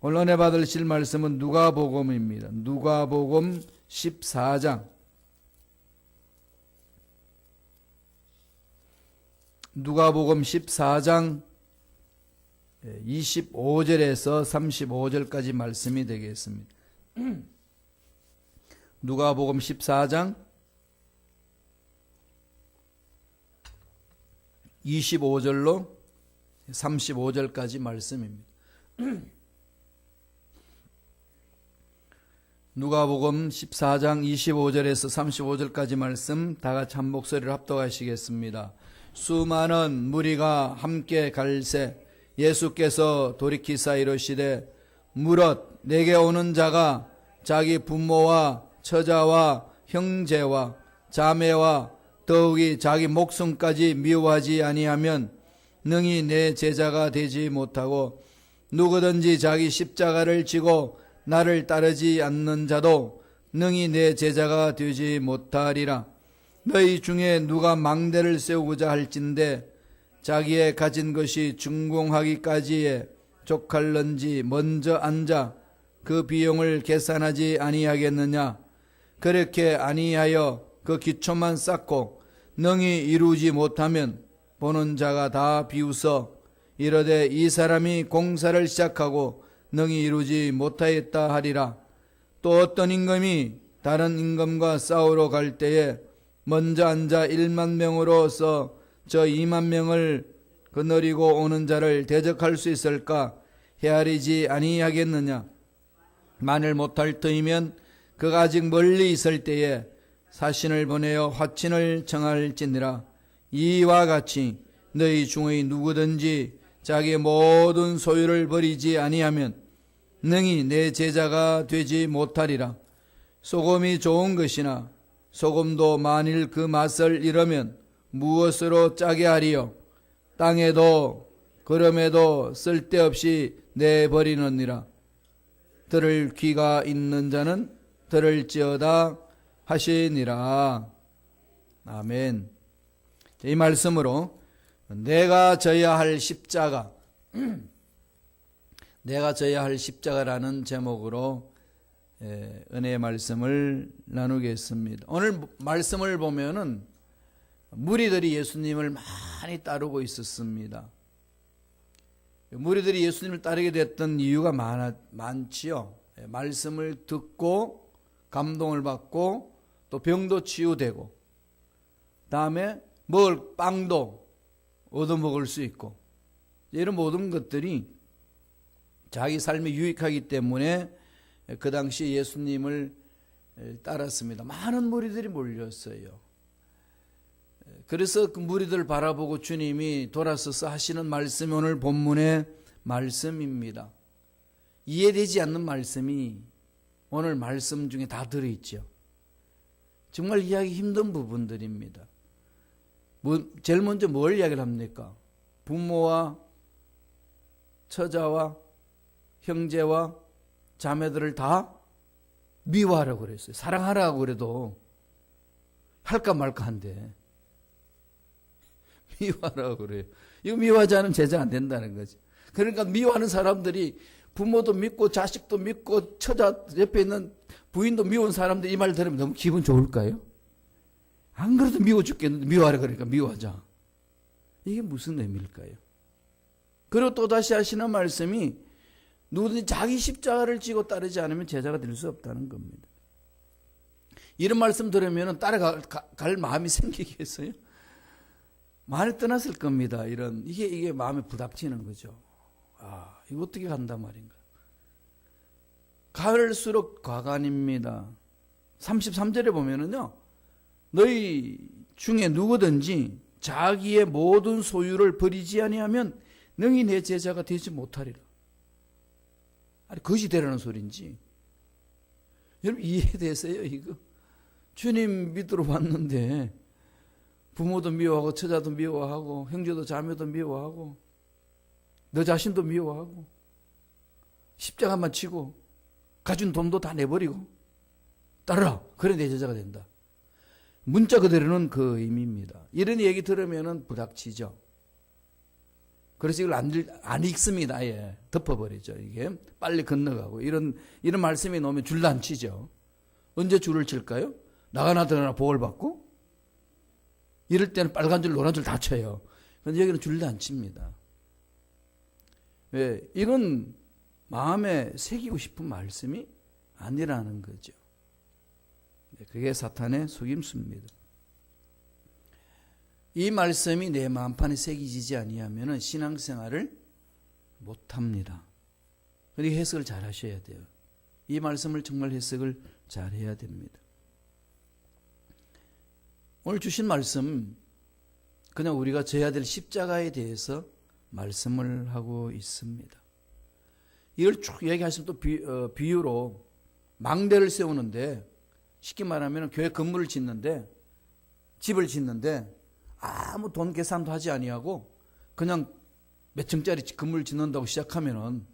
오늘 은혜 받으실 말씀은 누가복음입니다. 누가복음 14장. 누가복음 14장 25절에서 35절까지 말씀이 되겠습니다. 누가복음 14장 25절로 35절까지 말씀입니다. 누가복음 14장 25절에서 35절까지 말씀 다 같이 한 목소리로 합독하시겠습니다. 수많은 무리가 함께 갈새 예수께서 돌이키사 이르시되 무릇 내게 오는 자가 자기 부모와 처자와 형제와 자매와 더욱이 자기 목숨까지 미워하지 아니하면 능히 내 제자가 되지 못하고 누구든지 자기 십자가를 지고 나를 따르지 않는 자도 능히 내 제자가 되지 못하리라. 너희 중에 누가 망대를 세우고자 할진대 자기의 가진 것이 준공하기까지에 족할런지 먼저 앉아 그 비용을 계산하지 아니하겠느냐. 그렇게 아니하여 그 기초만 쌓고 능히 이루지 못하면 보는 자가 다 비웃어 이르되 이 사람이 공사를 시작하고 능히 이루지 못하였다 하리라. 또 어떤 임금이 다른 임금과 싸우러 갈 때에 먼저 앉아 1만 명으로서 저 2만 명을 거느리고 오는 자를 대적할 수 있을까 헤아리지 아니하겠느냐. 만일 못할 터이면 그가 아직 멀리 있을 때에 사신을 보내어 화친을 청할지니라. 이와 같이 너희 중의 누구든지 자기 모든 소유를 버리지 아니하면 능히 내 제자가 되지 못하리라. 소금이 좋은 것이나 소금도 만일 그 맛을 잃으면 무엇으로 짜게 하리요. 땅에도 그럼에도 쓸데없이 내버리느니라. 들을 귀가 있는 자는 들을지어다 하시니라. 아멘. 이 말씀으로 내가 져야 할 십자가, 내가 져야 할 십자가라는 제목으로 은혜의 말씀을 나누겠습니다. 오늘 말씀을 보면은 무리들이 예수님을 많이 따르고 있었습니다. 무리들이 예수님을 따르게 됐던 이유가 많지요. 말씀을 듣고 감동을 받고 또 병도 치유되고 다음에 먹을 빵도 얻어먹을 수 있고 이런 모든 것들이 자기 삶에 유익하기 때문에 그 당시 예수님을 따랐습니다. 많은 무리들이 몰렸어요. 그래서 그 무리들을 바라보고 주님이 돌아서서 하시는 말씀이 오늘 본문의 말씀입니다. 이해되지 않는 말씀이 오늘 말씀 중에 다 들어있죠. 정말 이해하기 힘든 부분들입니다. 제일 먼저 뭘 이야기를 합니까? 부모와 처자와 형제와 자매들을 다 미워하라고 그랬어요. 사랑하라고 그래도 할까 말까 한데 미워하라고 그래요. 이거 미워하지 않으면 제자 안 된다는 거지. 그러니까 미워하는 사람들이 부모도 믿고 자식도 믿고 처자 옆에 있는 부인도 미운 사람들 이 말 들으면 너무 기분 좋을까요? 안 그래도 미워 죽겠는데 미워하라 그러니까 미워하자. 이게 무슨 의미일까요? 그리고 또다시 하시는 말씀이 누구든지 자기 십자가를 지고 따르지 않으면 제자가 될 수 없다는 겁니다. 이런 말씀 들으면 따라갈 마음이 생기겠어요? 많이 떠났을 겁니다. 이게 마음에 부닥치는 거죠. 아, 이거 어떻게 간단 말인가. 갈수록 과간입니다. 33절에 보면은요, 너희 중에 누구든지 자기의 모든 소유를 버리지 아니하면 능히 내 제자가 되지 못하리라. 아니, 거지 되라는 소리인지. 여러분, 이해되세요, 이거? 주님 믿으러 왔는데, 부모도 미워하고, 처자도 미워하고, 형제도 자매도 미워하고, 너 자신도 미워하고, 십자가만 치고, 가진 돈도 다 내버리고, 따르라. 그래, 내 제자가 된다. 문자 그대로는 그 의미입니다. 이런 얘기 들으면 부닥치죠. 그래서 이걸 안 읽습니다. 아예 덮어버리죠. 이게 빨리 건너가고 이런 말씀이 나오면 줄도 안 치죠. 언제 줄을 칠까요? 나가나 들어가나 복을 받고 이럴 때는 빨간 줄 노란 줄 다 쳐요. 그런데 여기는 줄도 안 칩니다. 왜? 이건 마음에 새기고 싶은 말씀이 아니라는 거죠. 그게 사탄의 속임수입니다. 이 말씀이 내 마음판에 새기지지 아니하면 신앙생활을 못합니다. 그러니까 해석을 잘 하셔야 돼요. 이 말씀을 정말 해석을 잘 해야 됩니다. 오늘 주신 말씀 그냥 우리가 져야 될 십자가에 대해서 말씀을 하고 있습니다. 이걸 쭉 얘기하시면 또 비유로 망대를 세우는데 쉽게 말하면 교회 건물을 짓는데 집을 짓는데 아무 돈 계산도 하지 아니하고 그냥 몇 층짜리 건물 짓는다고 시작하면은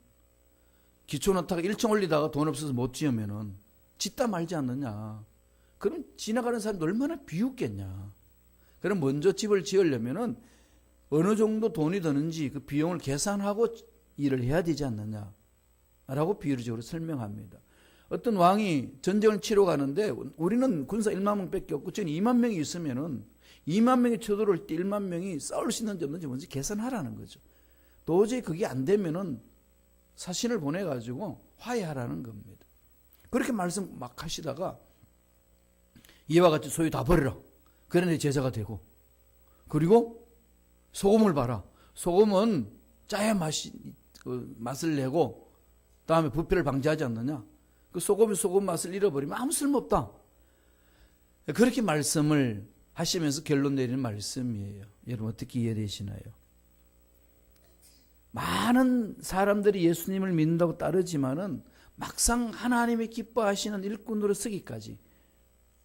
기초 놓다가 1층 올리다가 돈 없어서 못 지으면은 짓다 말지 않느냐. 그럼 지나가는 사람이 얼마나 비웃겠냐. 그럼 먼저 집을 지으려면은 어느 정도 돈이 드는지 그 비용을 계산하고 일을 해야 되지 않느냐. 라고 비유적으로 설명합니다. 어떤 왕이 전쟁을 치러 가는데 우리는 군사 1만 명밖에 없고 저는 2만 명이 있으면은 2만 명이 쳐들어올 때 1만 명이 싸울 수 있는지 없는지 먼저 계산하라는 거죠. 도저히 그게 안 되면은 사신을 보내가지고 화해하라는 겁니다. 그렇게 말씀 막 하시다가 이와 같이 소유 다 버려라. 그래 내 제자가 되고. 그리고 소금을 봐라. 소금은 짜야 맛을 내고 다음에 부패를 방지하지 않느냐. 그 소금 맛을 잃어버리면 아무 쓸모없다. 그렇게 말씀을 하시면서 결론 내리는 말씀이에요. 여러분 어떻게 이해되시나요? 많은 사람들이 예수님을 믿는다고 따르지만은 막상 하나님이 기뻐하시는 일꾼으로 서기까지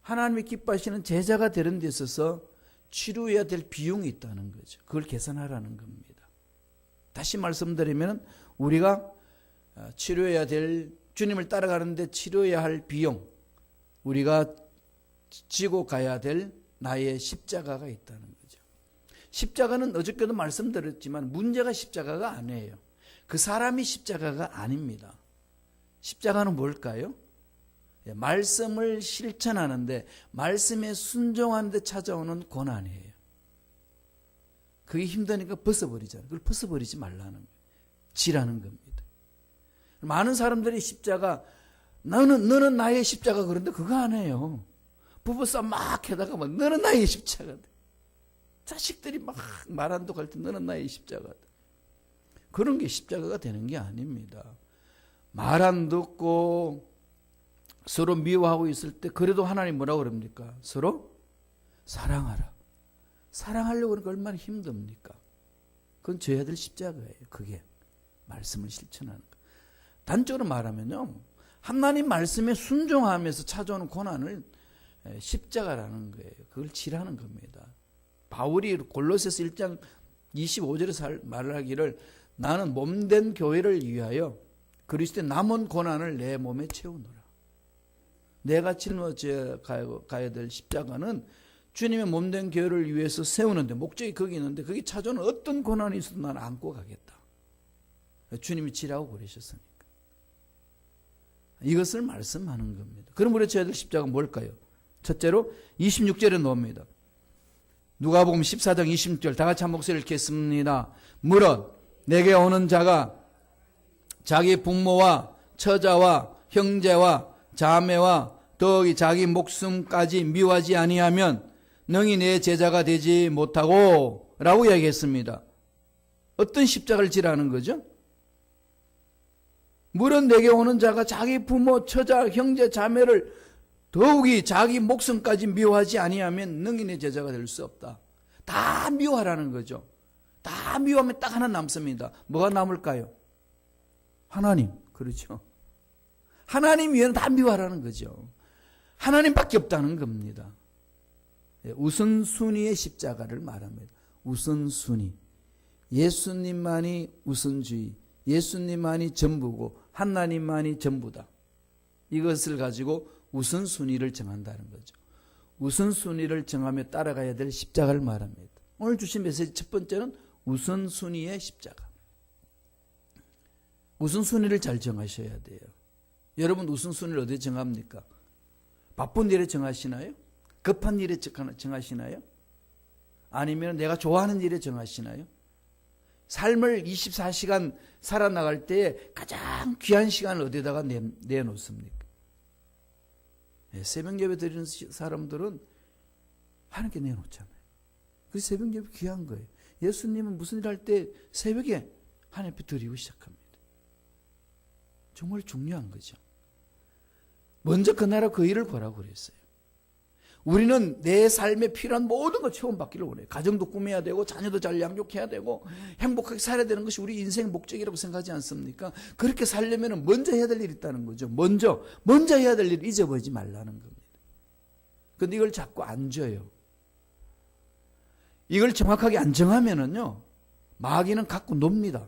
하나님이 기뻐하시는 제자가 되는 데 있어서 치료해야 될 비용이 있다는 거죠. 그걸 계산하라는 겁니다. 다시 말씀드리면 우리가 치료해야 될 주님을 따라가는데 치료해야 할 비용, 우리가 지고 가야 될 나의 십자가가 있다는 거죠. 십자가는 어저께도 말씀드렸지만 문제가 십자가가 아니에요. 그 사람이 십자가가 아닙니다. 십자가는 뭘까요? 말씀을 실천하는데 말씀에 순종하는데 찾아오는 고난이에요. 그게 힘드니까 벗어버리잖아요. 그걸 벗어버리지 말라는 거예요. 지라는 겁니다. 많은 사람들이 십자가 너는 나의 십자가 그런데 그거 아니에요. 부부싸움 막 해다가 막 너는 나의 십자가다. 자식들이 막 말 안 듣고 할 때 너는 나의 십자가다. 그런 게 십자가가 되는 게 아닙니다. 말 안 듣고 서로 미워하고 있을 때 그래도 하나님 뭐라고 그럽니까? 서로 사랑하라. 사랑하려고 그러니까 얼마나 힘듭니까? 그건 져야 될 십자가예요. 그게 말씀을 실천하는 거. 단적으로 말하면요. 하나님 말씀에 순종하면서 찾아오는 고난을 십자가라는 거예요. 그걸 지라는 겁니다. 바울이 골로새서 1장 25절에 말하기를 나는 몸된 교회를 위하여 그리스도의 남은 고난을 내 몸에 채우노라. 내가 짊어져 가야 될 십자가는 주님의 몸된 교회를 위해서 세우는데 목적이 거기 있는데 거기 찾아오는 어떤 고난이 있어도 나는 안고 가겠다. 주님이 지라고 그러셨으니까. 이것을 말씀하는 겁니다. 그럼 우리 져야 될 십자가는 뭘까요? 첫째로 26절에 나옵니다. 누가복음 14장 26절 다 같이 한 목소리를 읽겠습니다. 무릇 내게 오는 자가 자기 부모와 처자와 형제와 자매와 더욱이 자기 목숨까지 미워하지 아니하면 능히 내 제자가 되지 못하고 라고 이야기했습니다. 어떤 십자가를 지라는 거죠? 무릇 내게 오는 자가 자기 부모, 처자, 형제, 자매를 더욱이 자기 목숨까지 미워하지 아니하면 능히 내 제자가 될 수 없다. 다 미워하라는 거죠. 다 미워하면 딱 하나 남습니다. 뭐가 남을까요? 하나님. 그렇죠. 하나님 위에는 다 미워하라는 거죠. 하나님밖에 없다는 겁니다. 우선순위의 십자가를 말합니다. 우선순위. 예수님만이 우선주의. 예수님만이 전부고 하나님만이 전부다. 이것을 가지고 우선순위를 정한다는 거죠. 우선순위를 정하며 따라가야 될 십자가를 말합니다. 오늘 주신 메시지 첫 번째는 우선순위의 십자가. 우선순위를 잘 정하셔야 돼요. 여러분 우선순위를 어디에 정합니까? 바쁜 일에 정하시나요? 급한 일에 정하시나요? 아니면 내가 좋아하는 일에 정하시나요? 삶을 24시간 살아나갈 때 가장 귀한 시간을 어디다가 내놓습니까? 새벽 예배 드리는 사람들은 하나님께 내놓잖아요. 그래서 새벽 예배 귀한 거예요. 예수님은 무슨 일 할 때 새벽에 하나님 앞에 드리고 시작합니다. 정말 중요한 거죠. 먼저 그 나라 그 일을 보라고 그랬어요. 우리는 내 삶에 필요한 모든 걸 체험받기를 원해요. 가정도 꾸며야 되고 자녀도 잘 양육해야 되고 행복하게 살아야 되는 것이 우리 인생의 목적이라고 생각하지 않습니까? 그렇게 살려면 먼저 해야 될 일이 있다는 거죠. 먼저 해야 될 일을 잊어버리지 말라는 겁니다. 그런데 이걸 자꾸 안 줘요. 이걸 정확하게 안 정하면은요, 마귀는 갖고 놉니다.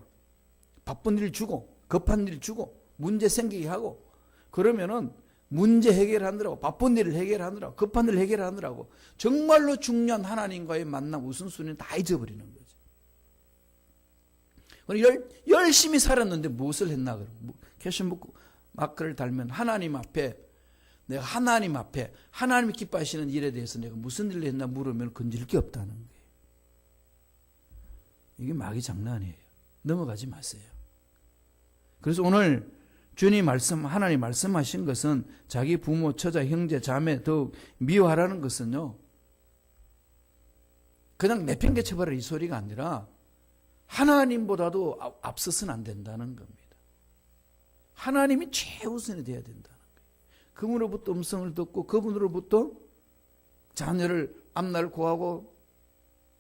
바쁜 일 주고 급한 일 주고 문제 생기게 하고, 그러면은 문제 해결하느라고, 바쁜 일을 해결하느라고, 급한 일을 해결하느라고 정말로 중요한 하나님과의 만남 우선순위는 다 잊어버리는 거죠. 열심히 살았는데 무엇을 했나? 그럼 캐셔북 마크를 달면 하나님 앞에, 내가 하나님 앞에 하나님이 기뻐하시는 일에 대해서 내가 무슨 일을 했나 물으면 건질 게 없다는 거예요. 이게 마귀 장난이에요. 넘어가지 마세요. 그래서 오늘 주님 하나님 말씀하신 것은 자기 부모, 처자, 형제, 자매 더욱 미워하라는 것은요, 그냥 내팽개쳐버려 이 소리가 아니라 하나님보다도 앞서서는 안 된다는 겁니다. 하나님이 최우선이 돼야 된다는 거예요. 그분으로부터 음성을 듣고 그분으로부터 자녀를 앞날을 구하고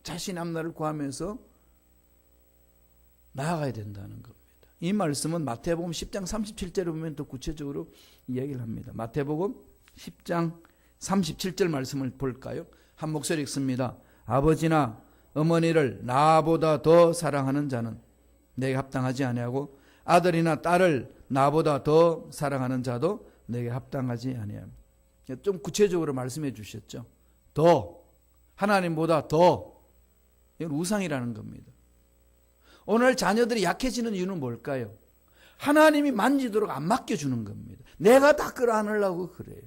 자신의 앞날을 구하면서 나아가야 된다는 겁니다. 이 말씀은 마태복음 10장 37절에 보면 더 구체적으로 이야기를 합니다. 마태복음 10장 37절 말씀을 볼까요? 한 목소리 읽습니다. 아버지나 어머니를 나보다 더 사랑하는 자는 내게 합당하지 아니하고 아들이나 딸을 나보다 더 사랑하는 자도 내게 합당하지 아니하며. 좀 구체적으로 말씀해 주셨죠. 더, 하나님보다 더. 이건 우상이라는 겁니다. 오늘 자녀들이 약해지는 이유는 뭘까요? 하나님이 만지도록 안 맡겨주는 겁니다. 내가 다 끌어안으려고 그래요.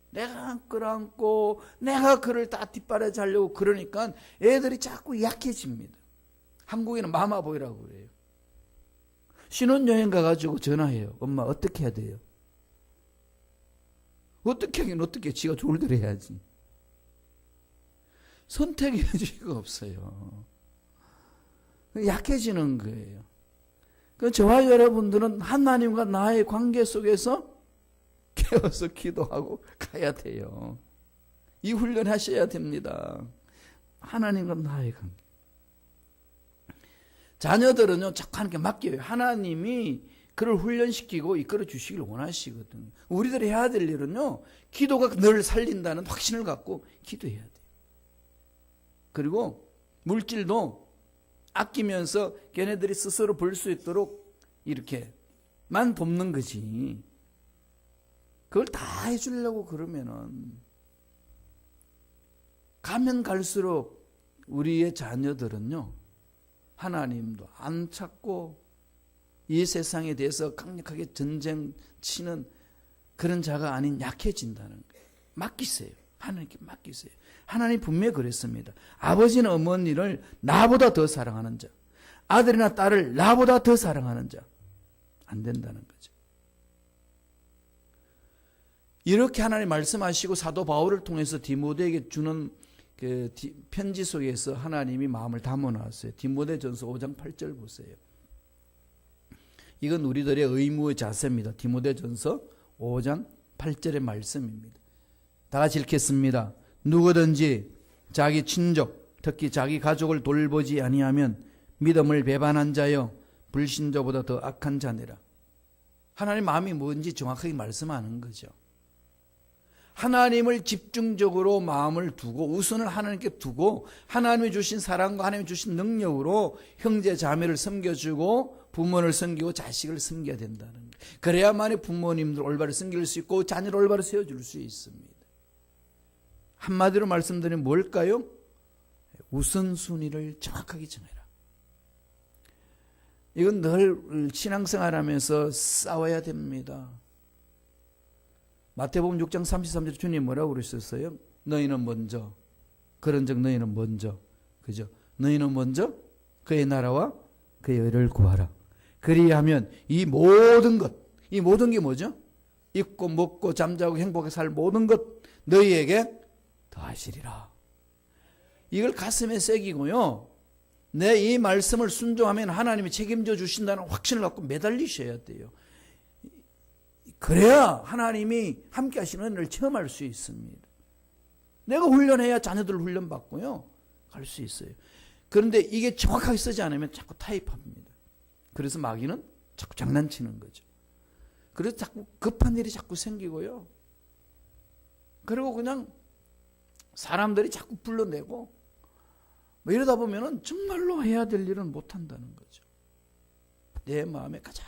내가 끌어안고 내가 그를 다 뒷바라지 하려고 그러니까 애들이 자꾸 약해집니다. 한국에는 마마보이라고 그래요. 신혼여행 가가지고 전화해요. 엄마 어떻게 해야 돼요? 어떻게 하긴 어떻게, 지가 좋을 대로 해야지. 선택의 여지가 없어요. 약해지는 거예요. 저와 여러분들은 하나님과 나의 관계 속에서 깨어서 기도하고 가야 돼요. 이 훈련 하셔야 됩니다. 하나님과 나의 관계. 자녀들은요, 자꾸 하나님께 맡겨요. 하나님이 그를 훈련시키고 이끌어 주시길 원하시거든요. 우리들이 해야 될 일은요, 기도가 늘 살린다는 확신을 갖고 기도해야 돼요. 그리고 물질도 아끼면서 걔네들이 스스로 벌 수 있도록 이렇게만 돕는 거지. 그걸 다 해주려고 그러면은 가면 갈수록 우리의 자녀들은요, 하나님도 안 찾고 이 세상에 대해서 강력하게 전쟁 치는 그런 자가 아닌 약해진다는 거예요. 맡기세요. 하나님께 맡기세요. 하나님 분명히 그랬습니다. 아버지는 어머니를 나보다 더 사랑하는 자, 아들이나 딸을 나보다 더 사랑하는 자, 안 된다는 거죠. 이렇게 하나님 말씀하시고 사도 바울을 통해서 디모데에게 주는 그 편지 속에서 하나님이 마음을 담아놨어요. 디모데전서 5장 8절 보세요. 이건 우리들의 의무의 자세입니다. 디모데전서 5장 8절의 말씀입니다. 다 같이 읽겠습니다. 누구든지 자기 친족, 특히 자기 가족을 돌보지 아니하면 믿음을 배반한 자여 불신자보다 더 악한 자니라. 하나님 마음이 뭔지 정확하게 말씀하는 거죠. 하나님을 집중적으로 마음을 두고 우선을 하나님께 두고 하나님이 주신 사랑과 하나님이 주신 능력으로 형제 자매를 섬겨주고 부모를 섬기고 자식을 섬겨야 된다는 거예요. 그래야만이 부모님들 올바로 섬길 수 있고 자녀를 올바로 세워줄 수 있습니다. 한마디로 말씀드리면 뭘까요? 우선순위를 정확하게 정해라. 이건 늘 신앙생활하면서 싸워야 됩니다. 마태복음 6장 33절 주님 뭐라고 그러셨어요? 너희는 먼저, 그런즉 너희는 먼저, 그죠? 너희는 먼저 그의 나라와 그의 의를 구하라. 그리하면 이 모든 게 뭐죠? 입고 먹고 잠자고 행복하게 살 모든 것 너희에게 더하시리라. 이걸 가슴에 새기고요. 내 이 말씀을 순종하면 하나님이 책임져 주신다는 확신을 갖고 매달리셔야 돼요. 그래야 하나님이 함께 하시는 은혜를 체험할 수 있습니다. 내가 훈련해야 자녀들 훈련받고요. 갈 수 있어요. 그런데 이게 정확하게 쓰지 않으면 자꾸 타협합니다. 그래서 마귀는 자꾸 장난치는 거죠. 그래서 자꾸 급한 일이 자꾸 생기고요. 그리고 그냥 사람들이 자꾸 불러내고 뭐 이러다 보면은 정말로 해야 될 일은 못한다는 거죠. 내 마음의 가장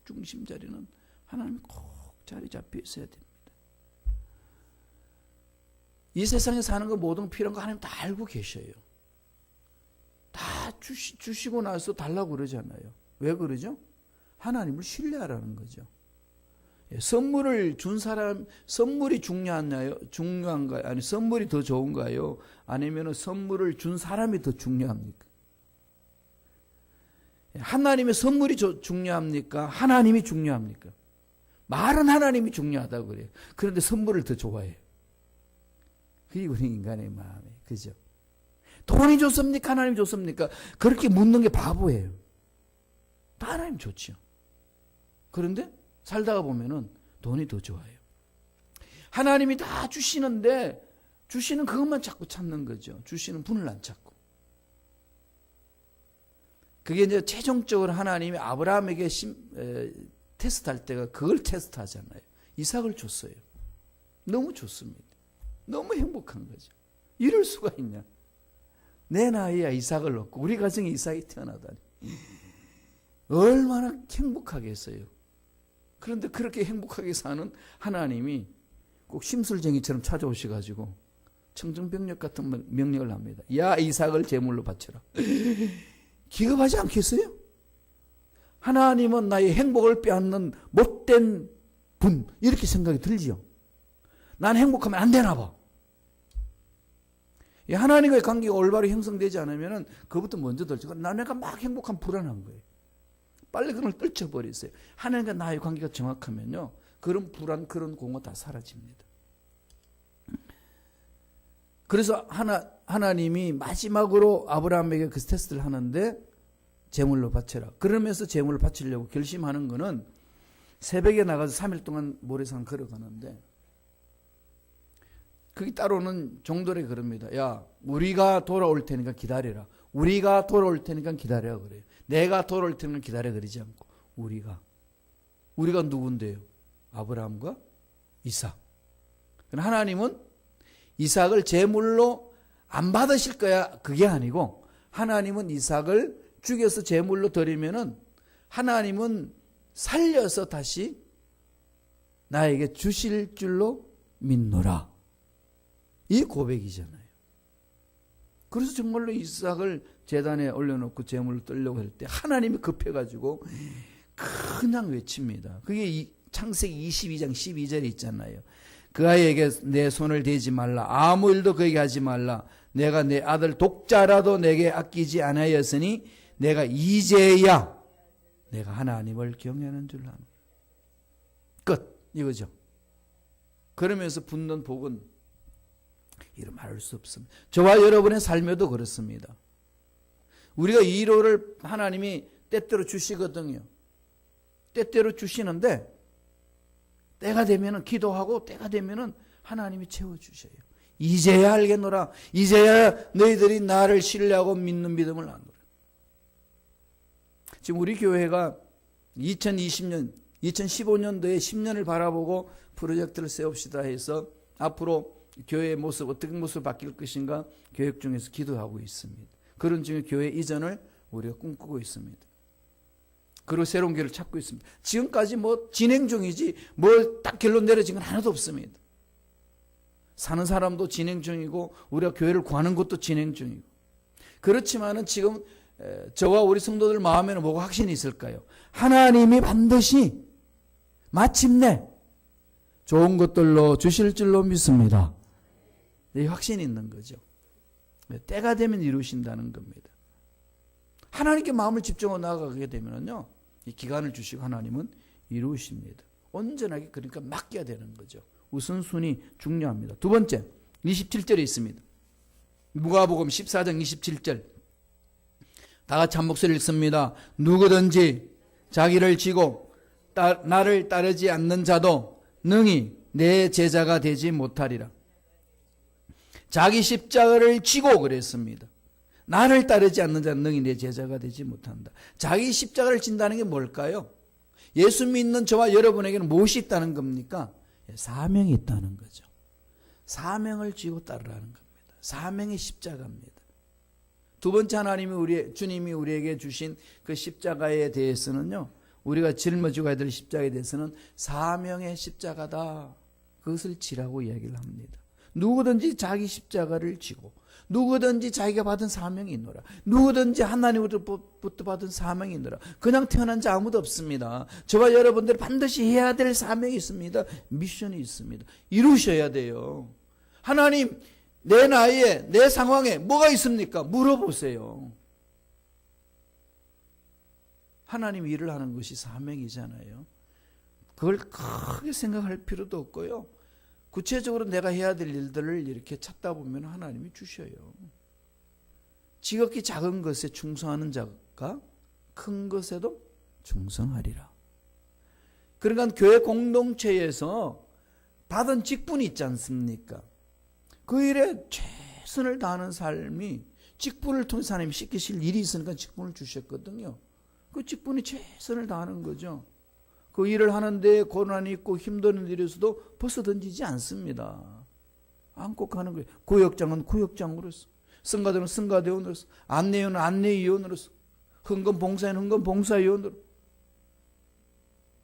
중심 자리는 하나님 꼭 자리 잡혀 있어야 됩니다. 이 세상에 사는 거 모든 필요한 거 하나님 다 알고 계셔요. 다 주시고 나서 달라고 그러잖아요. 왜 그러죠? 하나님을 신뢰하라는 거죠. 선물을 준 사람, 선물이 중요한가요? 아니, 선물이 더 좋은가요? 아니면 선물을 준 사람이 더 중요합니까? 하나님의 선물이 중요합니까? 하나님이 중요합니까? 말은 하나님이 중요하다고 그래요. 그런데 선물을 더 좋아해요. 그게 우리 인간의 마음이에요. 그죠? 돈이 좋습니까? 하나님 좋습니까? 그렇게 묻는 게 바보예요. 다 하나님 좋죠. 그런데 살다가 보면은 돈이 더 좋아요. 하나님이 다 주시는데 주시는 그것만 자꾸 찾는 거죠. 주시는 분을 안 찾고. 그게 이제 최종적으로 하나님이 아브라함에게 테스트할 때가 그걸 테스트하잖아요. 이삭을 줬어요. 너무 좋습니다. 너무 행복한 거죠. 이럴 수가 있냐. 내 나이에 이삭을 얻고 우리 가정에 이삭이 태어나다니. 얼마나 행복하겠어요. 그런데 그렇게 행복하게 사는 하나님이 꼭 심술쟁이처럼 찾아오셔가지고 청정병력 같은 명령을 합니다. 야, 이삭을 제물로 바쳐라. 기겁하지 않겠어요? 하나님은 나의 행복을 빼앗는 못된 분, 이렇게 생각이 들지요. 난 행복하면 안 되나 봐. 하나님과의 관계가 올바로 형성되지 않으면 그것부터 먼저 들죠. 내가 막 행복한 불안한 거예요. 빨리 그걸 떨쳐버리세요. 하나님과 나의 관계가 정확하면요, 그런 불안, 그런 공허 다 사라집니다. 그래서 하나님이 마지막으로 아브라함에게 그 테스트를 하는데 제물로 바쳐라. 그러면서 제물을 바치려고 결심하는 거는 새벽에 나가서 3일 동안 모래산 걸어가는데, 그게 따로는 종들에 그럽니다. 야, 우리가 돌아올 테니까 기다려라. 우리가 돌아올 테니까 기다려라 그래요. 내가 돌아올 테니까 기다려 그러지 않고 우리가 누군데요? 아브라함과 이삭. 하나님은 이삭을 제물로 안 받으실 거야, 그게 아니고, 하나님은 이삭을 죽여서 제물로 드리면은 하나님은 살려서 다시 나에게 주실 줄로 믿노라. 이 고백이잖아요. 그래서 정말로 이삭을 제단에 올려놓고 제물을 떨려고 할 때 하나님이 급해가지고 그냥 외칩니다. 그게 창세기 22장 12절에 있잖아요. 그 아이에게 내 손을 대지 말라. 아무 일도 그에게 하지 말라. 내가 내 아들 독자라도 내게 아끼지 않았으니 내가 이제야 내가 하나님을 경외하는 줄 아노라. 끝. 이거죠. 그러면서 붙는 복은 이루 말할 수 없습니다. 저와 여러분의 삶에도 그렇습니다. 우리가 위로를 하나님이 때때로 주시거든요. 때때로 주시는데 때가 되면은 기도하고 때가 되면은 하나님이 채워주셔요. 이제야 알겠노라. 이제야 너희들이 나를 신뢰하고 믿는 믿음을 아노라. 지금 우리 교회가 2020년, 2015년도에 10년을 바라보고 프로젝트를 세웁시다 해서 앞으로 교회의 모습, 어떻게 모습을 바뀔 것인가 교육 중에서 기도하고 있습니다. 그런 중에 교회 이전을 우리가 꿈꾸고 있습니다. 그리고 새로운 길을 찾고 있습니다. 지금까지 뭐 진행 중이지 뭘 딱 결론 내려진 건 하나도 없습니다. 사는 사람도 진행 중이고 우리가 교회를 구하는 것도 진행 중이고, 그렇지만은 지금 저와 우리 성도들 마음에는 뭐가 확신이 있을까요? 하나님이 반드시 마침내 좋은 것들로 주실 줄로 믿습니다. 이 확신이 있는 거죠. 때가 되면 이루신다는 겁니다. 하나님께 마음을 집중하고 나아가게 되면요, 이 기간을 주시고 하나님은 이루십니다. 온전하게 그러니까 맡겨야 되는 거죠. 우선순위 중요합니다. 두 번째, 27절에 있습니다. 누가복음 14장 27절. 다 같이 한 목소리 읽습니다. 누구든지 자기를 지고 나를 따르지 않는 자도 능히 내 제자가 되지 못하리라. 자기 십자가를 지고 그랬습니다. 나를 따르지 않는 자는 능히 내 제자가 되지 못한다. 자기 십자가를 진다는 게 뭘까요? 예수 믿는 저와 여러분에게는 무엇이 있다는 겁니까? 사명이 있다는 거죠. 사명을 지고 따르라는 겁니다. 사명의 십자가입니다. 두 번째, 주님이 우리에게 주신 그 십자가에 대해서는요, 우리가 짊어지고 가야 될 십자가에 대해서는 사명의 십자가다. 그것을 지라고 이야기를 합니다. 누구든지 자기 십자가를 지고, 누구든지 자기가 받은 사명이 있노라. 누구든지 하나님으로부터 받은 사명이 있노라. 그냥 태어난 자 아무도 없습니다. 저와 여러분들 반드시 해야 될 사명이 있습니다. 미션이 있습니다. 이루셔야 돼요. 하나님, 내 나이에, 내 상황에 뭐가 있습니까? 물어보세요. 하나님이 일을 하는 것이 사명이잖아요. 그걸 크게 생각할 필요도 없고요. 구체적으로 내가 해야 될 일들을 이렇게 찾다 보면 하나님이 주셔요. 지극히 작은 것에 충성하는 자가 큰 것에도 충성하리라. 그러니까 교회 공동체에서 받은 직분이 있지 않습니까? 그 일에 최선을 다하는 삶이, 직분을 통해서 하나님이 시키실 일이 있으니까 직분을 주셨거든요. 그 직분이 최선을 다하는 거죠. 그 일을 하는데 고난이 있고 힘든 일에서도 벗어던지지 않습니다. 안고 가는 거예요. 구역장은 구역장으로서, 성가대원은 성가대원으로서, 안내위원은 안내위원으로서, 헌금봉사위원은 헌금봉사위원으로.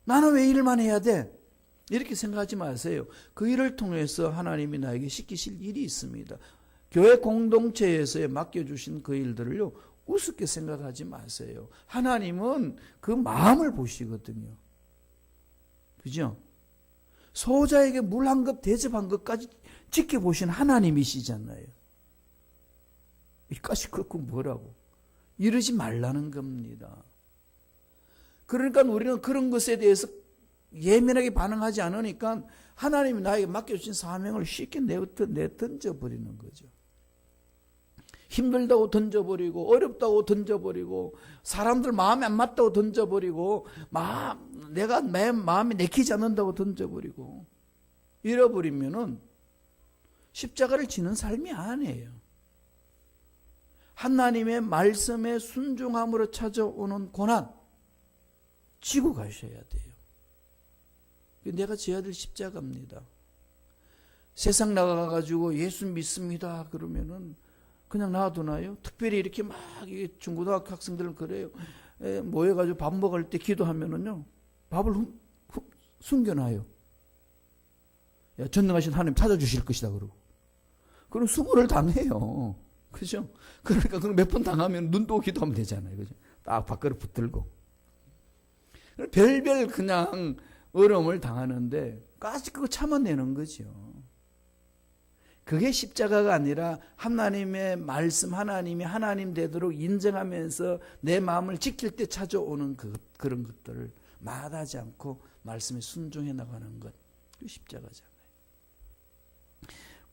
나는 왜 일만 해야 돼? 이렇게 생각하지 마세요. 그 일을 통해서 하나님이 나에게 시키실 일이 있습니다. 교회 공동체에서 맡겨주신 그 일들을요, 우습게 생각하지 마세요. 하나님은 그 마음을 보시거든요. 그죠? 소자에게 물 한 컵 대접한 것까지 지켜보신 하나님이시잖아요. 이까지 그렇고 뭐라고. 이러지 말라는 겁니다. 그러니까 우리는 그런 것에 대해서 예민하게 반응하지 않으니까 하나님이 나에게 맡겨주신 사명을 쉽게 내던져버리는 거죠. 힘들다고 던져버리고, 어렵다고 던져버리고, 사람들 마음에 안 맞다고 던져버리고, 내가 마음에 내키지 않는다고 던져버리고, 잃어버리면은 십자가를 지는 삶이 아니에요. 하나님의 말씀에 순종함으로 찾아오는 고난 지고 가셔야 돼요. 내가 지어야 될 십자가입니다. 세상 나가가지고 예수 믿습니다 그러면은 그냥 놔두나요? 특별히 이렇게 막 중고등학교 학생들은 그래요. 모여가지고 밥 먹을 때 기도하면은요, 밥을 숨겨놔요. 야, 전능하신 하나님 찾아주실 것이다 그러고. 그럼 수고를 당해요. 그죠? 그러니까 몇 번 당하면 눈 뜨고 기도하면 되잖아요. 그죠? 딱 밥그릇 붙들고. 별별 그냥 어려움을 당하는데 까지 그거 참아내는 거죠. 그게 십자가가 아니라 하나님의 말씀, 하나님이 하나님 되도록 인정하면서 내 마음을 지킬 때 찾아오는 그런 것들을 마다하지 않고 말씀에 순종해 나가는 것. 그 십자가잖아요.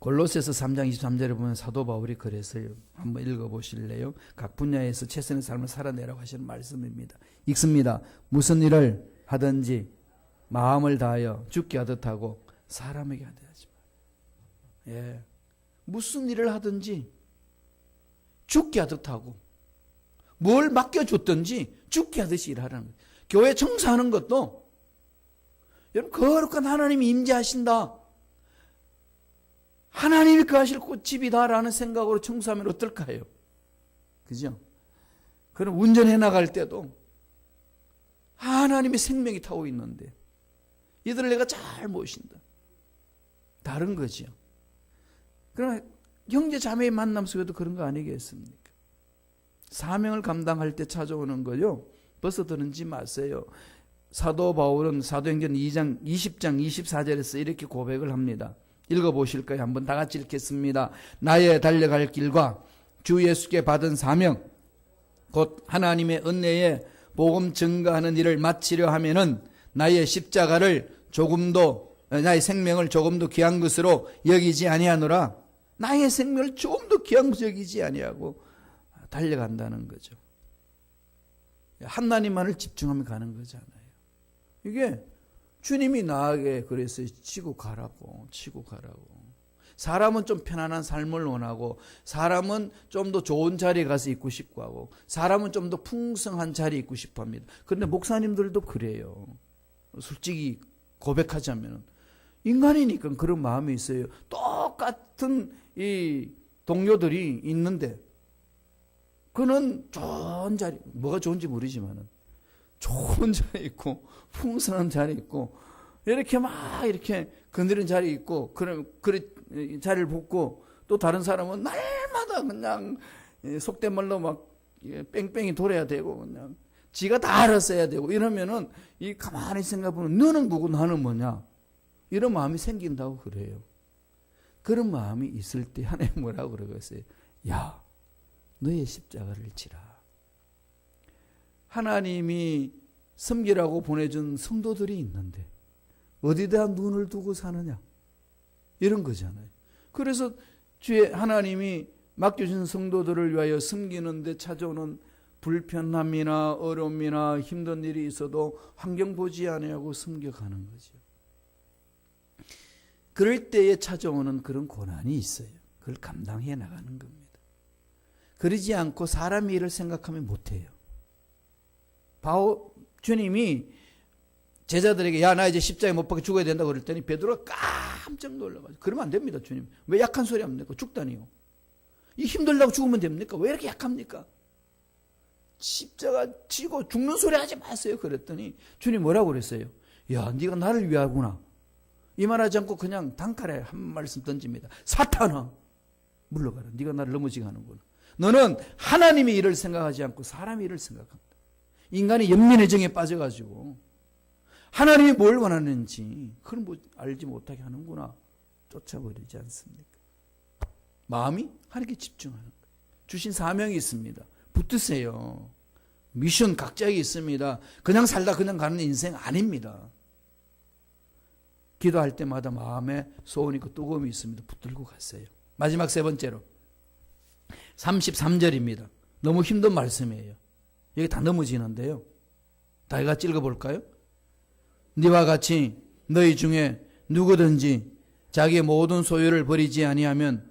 골로새서 3장 23절에 보면 사도 바울이 그랬어요. 한번 읽어보실래요? 각 분야에서 최선의 삶을 살아내라고 하시는 말씀입니다. 읽습니다. 무슨 일을 하든지 마음을 다하여 죽게 하듯 하고 사람에게 하듯 하지 마. 예. 무슨 일을 하든지 죽게 하듯 하고, 뭘 맡겨줬든지 죽게 하듯이 일하라는 거예요. 교회 청소하는 것도, 여러분, 거룩한 하나님이 임재하신다, 하나님이 거하실 꽃집이다라는 생각으로 청소하면 어떨까요? 그죠? 그럼 운전해 나갈 때도 하나님의 생명이 타고 있는데 이들을 내가 잘 모신다. 다른 거죠. 그러나 형제 자매의 만남 속에도 그런 거 아니겠습니까? 사명을 감당할 때 찾아오는 거요. 벌써 들은지 마세요. 사도 바울은 사도행전 2장 20장 24절에서 이렇게 고백을 합니다. 읽어보실까요? 한번 다 같이 읽겠습니다. 나의 달려갈 길과 주 예수께 받은 사명 곧 하나님의 은혜에 복음 증거하는 일을 마치려 하면은 나의 십자가를 조금도 나의 생명을 조금도 귀한 것으로 여기지 아니하노라. 나의 생명을 조금도 귀한 것으로 여기지 아니하고 달려간다는 거죠. 하나님만을 집중하면 가는 거잖아요. 이게 주님이 나에게 그랬어요. 치고 가라고. 사람은 좀 편안한 삶을 원하고, 사람은 좀 더 좋은 자리에 가서 있고 싶고 하고, 사람은 좀 더 풍성한 자리에 있고 싶어 합니다. 그런데 목사님들도 그래요. 솔직히 고백하자면 인간이니까 그런 마음이 있어요. 똑같은 이 동료들이 있는데 그는 좋은 자리, 뭐가 좋은지 모르지만은 좋은 자리 있고 풍성한 자리 있고 이렇게 막 이렇게 거느린 자리 있고 그런 자리를 붙고, 또 다른 사람은 날마다 그냥 속된 말로 막 뺑뺑이 돌아야 되고 그냥 지가 다 알아서 해야 되고 이러면은 이 가만히 생각해보면 너는 누구 나는 뭐냐 이런 마음이 생긴다고 그래요. 그런 마음이 있을 때 하나님 뭐라고 그러겠어요? 야, 너의 십자가를 지라. 하나님이 섬기라고 보내준 성도들이 있는데 어디다 눈을 두고 사느냐 이런 거잖아요. 그래서 주의 하나님이 맡겨준 성도들을 위하여 섬기는 데 찾아오는 불편함이나 어려움이나 힘든 일이 있어도 환경 보지 아니하고 섬겨가는 거죠. 그럴 때에 찾아오는 그런 고난이 있어요. 그걸 감당해 나가는 겁니다. 그러지 않고 사람의 일을 생각하면 못해요. 주님이 제자들에게 야, 나 이제 십자가에 못 박혀 죽어야 된다고 그랬더니 베드로가 깜짝 놀라가지고 그러면 안 됩니다. 주님. 왜 약한 소리 합니까? 죽다니요. 이 힘들다고 죽으면 됩니까? 왜 이렇게 약합니까? 십자가 지고 죽는 소리 하지 마세요. 그랬더니 주님 뭐라고 그랬어요? 야, 네가 나를 위하구나. 이 말하지 않고 그냥 단칼에 한 말씀 던집니다. 사탄아, 물러가라. 네가 나를 넘어지게 하는구나. 너는 하나님의 일을 생각하지 않고 사람의 일을 생각합니다. 인간이 연민의 정에 빠져가지고 하나님이 뭘 원하는지 그걸 뭐 알지 못하게 하는구나. 쫓아버리지 않습니까? 마음이 하나님께 집중하는 거예요. 주신 사명이 있습니다. 붙으세요. 미션 각자에 있습니다. 그냥 살다 그냥 가는 인생 아닙니다. 기도할 때마다 마음에 소원이 있고 뜨거움이 있습니다. 붙들고 가세요. 마지막 세 번째로 33절입니다. 너무 힘든 말씀이에요. 여기 다 넘어지는데요. 다 같이 읽어볼까요? 네와 같이 너희 중에 누구든지 자기의 모든 소유를 버리지 아니하면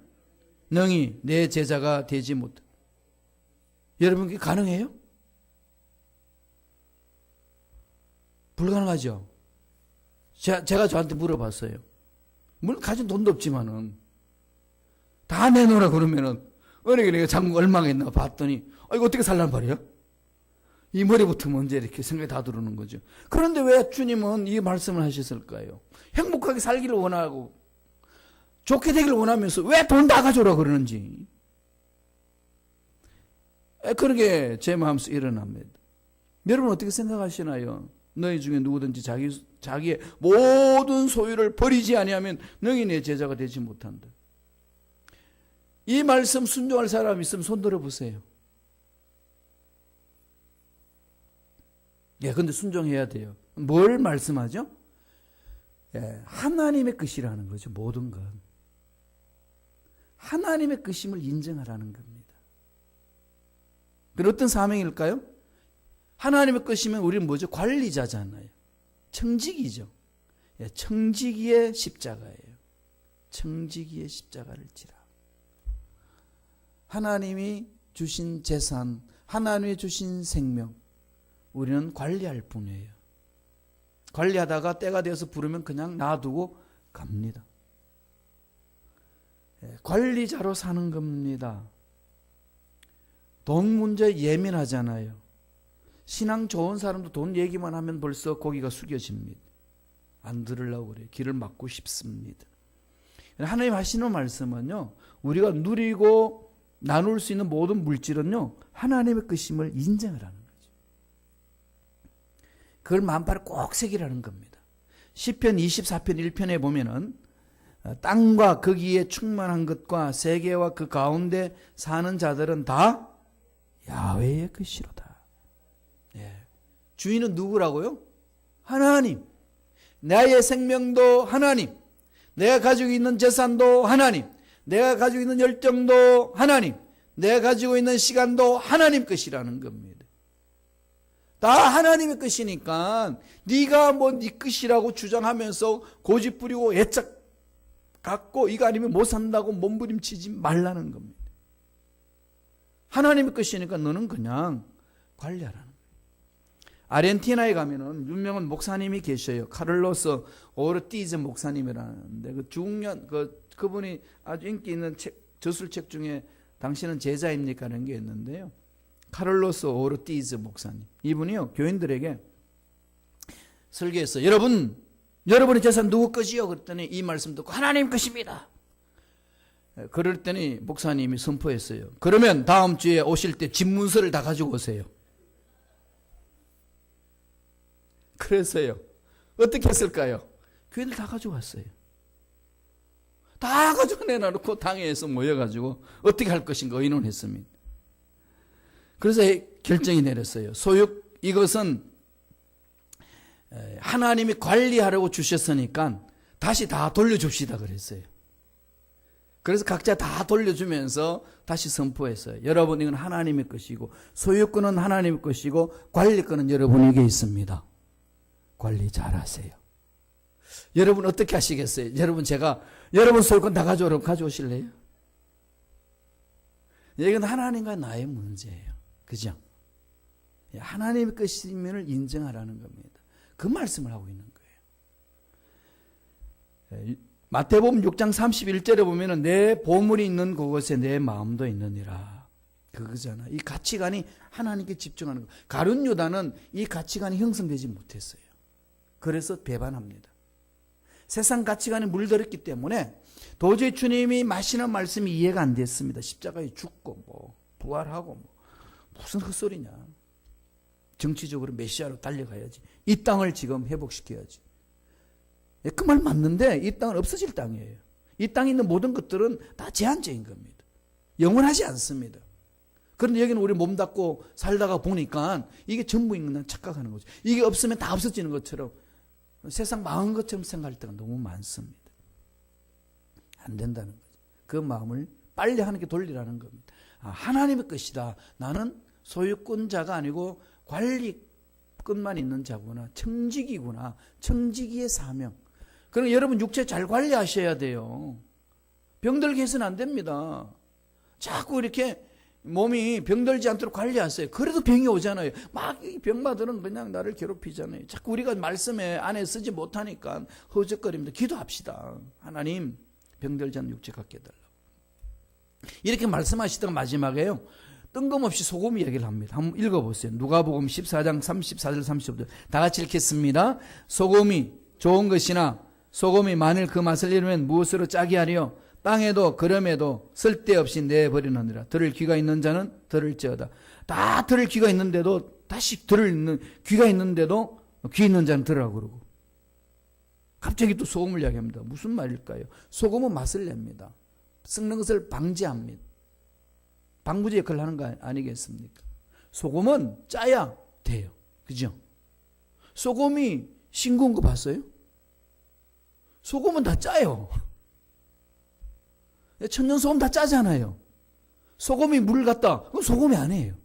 능히 내 제자가 되지 못해. 여러분 그게 가능해요? 불가능하죠. 제가 저한테 물어봤어요. 물론 가진 돈도 없지만은 다 내놓으라 그러면은 어느 게 내가 장국 얼마가 있나 봤더니 이거 어떻게 살란 말이야? 이 머리부터 먼저 이렇게 생각이 다 들어오는 거죠. 그런데 왜 주님은 이 말씀을 하셨을까요? 행복하게 살기를 원하고 좋게 되기를 원하면서 왜 돈 다 가져오라 그러는지. 그러게 제 마음속에 일어납니다. 여러분 어떻게 생각하시나요? 너희 중에 누구든지 자기의 모든 소유를 버리지 아니하면 너희 내 제자가 되지 못한다. 이 말씀 순종할 사람 있으면 손 들어보세요. 예, 근데 순종해야 돼요. 뭘 말씀하죠? 예, 하나님의 뜻이라는 거죠. 모든 건. 하나님의 뜻임을 인정하라는 겁니다. 그럼 어떤 사명일까요? 하나님의 뜻이면 우리는 뭐죠? 관리자잖아요. 청지기죠. 예, 청지기의 십자가예요. 청지기의 십자가를 지라. 하나님이 주신 재산, 하나님이 주신 생명, 우리는 관리할 뿐이에요. 관리하다가 때가 되어서 부르면 그냥 놔두고 갑니다. 관리자로 사는 겁니다. 돈 문제에 예민하잖아요. 신앙 좋은 사람도 돈 얘기만 하면 벌써 고기가 숙여집니다. 안 들으려고 그래요. 귀를 막고 싶습니다. 하나님 하시는 말씀은요, 우리가 누리고 나눌 수 있는 모든 물질은요, 하나님의 것임을 인정을 하는 거죠. 그걸 마음판에 꼭 새기라는 겁니다. 시편 24편 1편에 보면은 땅과 거기에 충만한 것과 세계와 그 가운데 사는 자들은 다 야훼의 것이로다. 예. 주인은 누구라고요? 하나님. 나의 생명도 하나님. 내가 가지고 있는 재산도 하나님. 내가 가지고 있는 열정도 하나님. 내가 가지고 있는 시간도 하나님 것이라는 겁니다. 다 하나님의 것이니까 네가 뭐 네 것이라고 주장하면서 고집 부리고 애착 갖고 이거 아니면 못 산다고 몸부림치지 말라는 겁니다. 하나님의 것이니까 너는 그냥 관리하라는 거예요. 아르헨티나에 가면은 유명한 목사님이 계셔요. 카를로스 오르티즈 목사님이라는데 그 중년 그분이 아주 인기 있는 저술책 중에 당신은 제자입니까? 라는 게 있는데요. 카를로스 오르티즈 목사님. 이분이요, 교인들에게 설교했어요. 여러분의 재산 누구 것이요? 그랬더니 이 말씀 듣고 하나님 것입니다. 그럴 때니 목사님이 선포했어요. 그러면 다음 주에 오실 때 집문서를 다 가지고 오세요. 그래서요. 어떻게 했을까요? 교인들 다 가지고 왔어요. 다 가지고 내놔놓고 당회에서 모여가지고 어떻게 할 것인가 의논했습니다. 그래서 결정이 내렸어요. 소육 이것은 하나님이 관리하려고 주셨으니까 다시 다 돌려줍시다 그랬어요. 그래서 각자 다 돌려주면서 다시 선포했어요. 여러분 이건 하나님의 것이고 소유권은 하나님의 것이고 관리권은 여러분에게 있습니다. 관리 잘하세요. 여러분 어떻게 하시겠어요? 여러분 소유권 다 가져오실래요? 이건 하나님과 나의 문제예요. 그죠? 하나님의 것임을 인정하라는 겁니다. 그 말씀을 하고 있는 거예요. 마태복음 6장 31절에 보면은 내 보물이 있는 그곳에 내 마음도 있느니라. 그거잖아. 이 가치관이 하나님께 집중하는 거. 가룟 유다는 이 가치관이 형성되지 못했어요. 그래서 배반합니다. 세상 가치관에 물들었기 때문에 도저히 주님이 마시는 말씀이 이해가 안 됐습니다. 십자가에 죽고 뭐 부활하고 뭐 무슨 헛소리냐. 정치적으로 메시아로 달려가야지. 이 땅을 지금 회복시켜야지. 그 말 맞는데 이 땅은 없어질 땅이에요. 이 땅에 있는 모든 것들은 다 제한적인 겁니다. 영원하지 않습니다. 그런데 여기는 우리 몸담고 살다가 보니까 이게 전부인 건 착각하는 거죠. 이게 없으면 다 없어지는 것처럼 세상 망한 것처럼 생각할 때가 너무 많습니다. 안 된다는 거죠. 그 마음을 빨리 하나님께 돌리라는 겁니다. 하나님의 것이다. 나는 소유권자가 아니고 관리권만 있는 자구나. 청지기구나. 청지기의 사명. 그럼 여러분 육체 잘 관리하셔야 돼요. 병들게 해서는 안 됩니다. 자꾸 이렇게 몸이 병들지 않도록 관리하세요. 그래도 병이 오잖아요. 막 병마들은 그냥 나를 괴롭히잖아요. 자꾸 우리가 말씀에 안에 쓰지 못하니까 허적거립니다. 기도합시다. 하나님 병들지 않는 육체 갖게 해달라고. 이렇게 말씀하시다가 마지막에요. 뜬금없이 소금 이야기를 합니다. 한번 읽어보세요. 누가복음 14장 34절 35절 다 같이 읽겠습니다. 소금이 좋은 것이나 소금이 만일 그 맛을 잃으면 무엇으로 짜게 하리요? 땅에도 그럼에도 쓸데없이 내버리느니라. 들을 귀가 있는 자는 들을지어다. 다 들을 귀가 있는데도 다시 귀가 있는데도 귀 있는 자는 들으라고 그러고 갑자기 또 소금을 이야기합니다. 무슨 말일까요? 소금은 맛을 냅니다. 썩는 것을 방지합니다. 방부제 역할을 하는 거 아니겠습니까? 소금은 짜야 돼요. 그죠? 소금이 싱거운 거 봤어요? 소금은 다 짜요. 천연소금 다 짜잖아요. 소금이 물을 갖다, 그건 소금이 아니에요.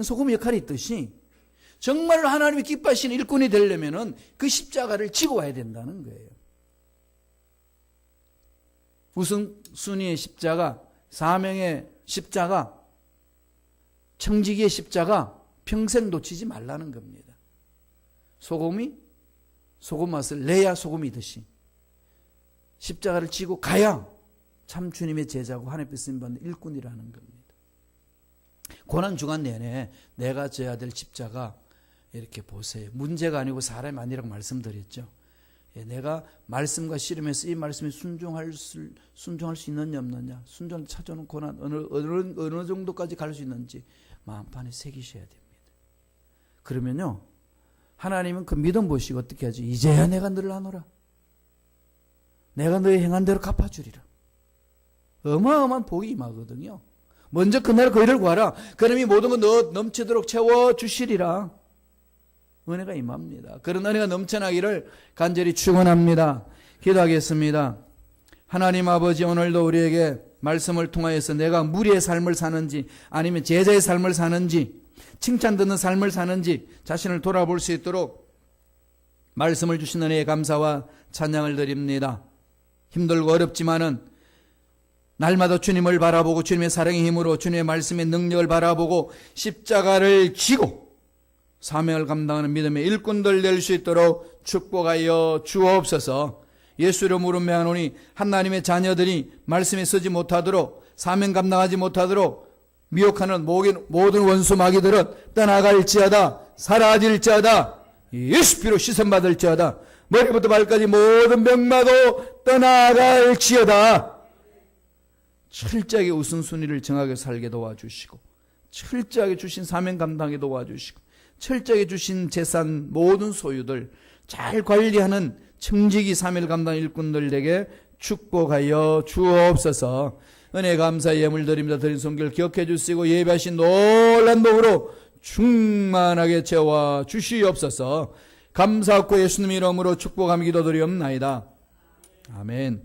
소금의 역할이 있듯이 정말로 하나님이 기뻐하시는 일꾼이 되려면은 그 십자가를 지고 와야 된다는 거예요. 우선순위의 십자가, 사명의 십자가, 청지기의 십자가 평생 놓치지 말라는 겁니다. 소금 맛을 내야 소금이듯이 십자가를 지고 가야 참 주님의 제자고 하나님께 쓰임받는 일꾼이라는 겁니다. 고난주간 내내 내가 져야 될 십자가 이렇게 보세요. 문제가 아니고 사람이 아니라고 말씀드렸죠. 내가 말씀과 씨름해서 이 말씀에 순종할 수 있느냐 없느냐, 순종을 찾아오는 고난 어느 정도까지 갈 수 있는지 마음판에 새기셔야 됩니다. 그러면요, 하나님은 그 믿음 보시고 어떻게 하지? 이제야 내가 너를 아노라. 내가 너의 행한 대로 갚아주리라. 어마어마한 복이 임하거든요. 먼저 그날 그 일을 구하라. 그러면 모든 거 너 넘치도록 채워주시리라. 은혜가 임합니다. 그런 은혜가 넘쳐나기를 간절히 축원합니다. 기도하겠습니다. 하나님 아버지, 오늘도 우리에게 말씀을 통하여서 내가 무리의 삶을 사는지 아니면 제자의 삶을 사는지 칭찬 듣는 삶을 사는지 자신을 돌아볼 수 있도록 말씀을 주신 은혜에 감사와 찬양을 드립니다. 힘들고 어렵지만은 날마다 주님을 바라보고 주님의 사랑의 힘으로 주님의 말씀의 능력을 바라보고 십자가를 지고 사명을 감당하는 믿음의 일꾼들 될 수 있도록 축복하여 주옵소서. 예수 이름으로 명하노니 하나님의 자녀들이 말씀에 서지 못하도록 사명 감당하지 못하도록 미혹하는 모든 원수 마귀들은 떠나갈지어다, 사라질지어다, 예수 피로 씻음받을지어다, 머리부터 발까지 모든 병마도 떠나갈지어다. 철저하게 우선순위를 정하게 살게 도와주시고, 철저하게 주신 사명 감당에 도와주시고, 철저하게 주신 재산 모든 소유들 잘 관리하는 청지기 3일 감당 일꾼들에게 축복하여 주옵소서. 은혜 감사 예물 드립니다. 드린 손길 기억해 주시고 예배하신 놀란 복으로 충만하게 채워 주시옵소서. 감사하고 예수님 이름으로 축복하며 기도드리옵나이다. 아멘.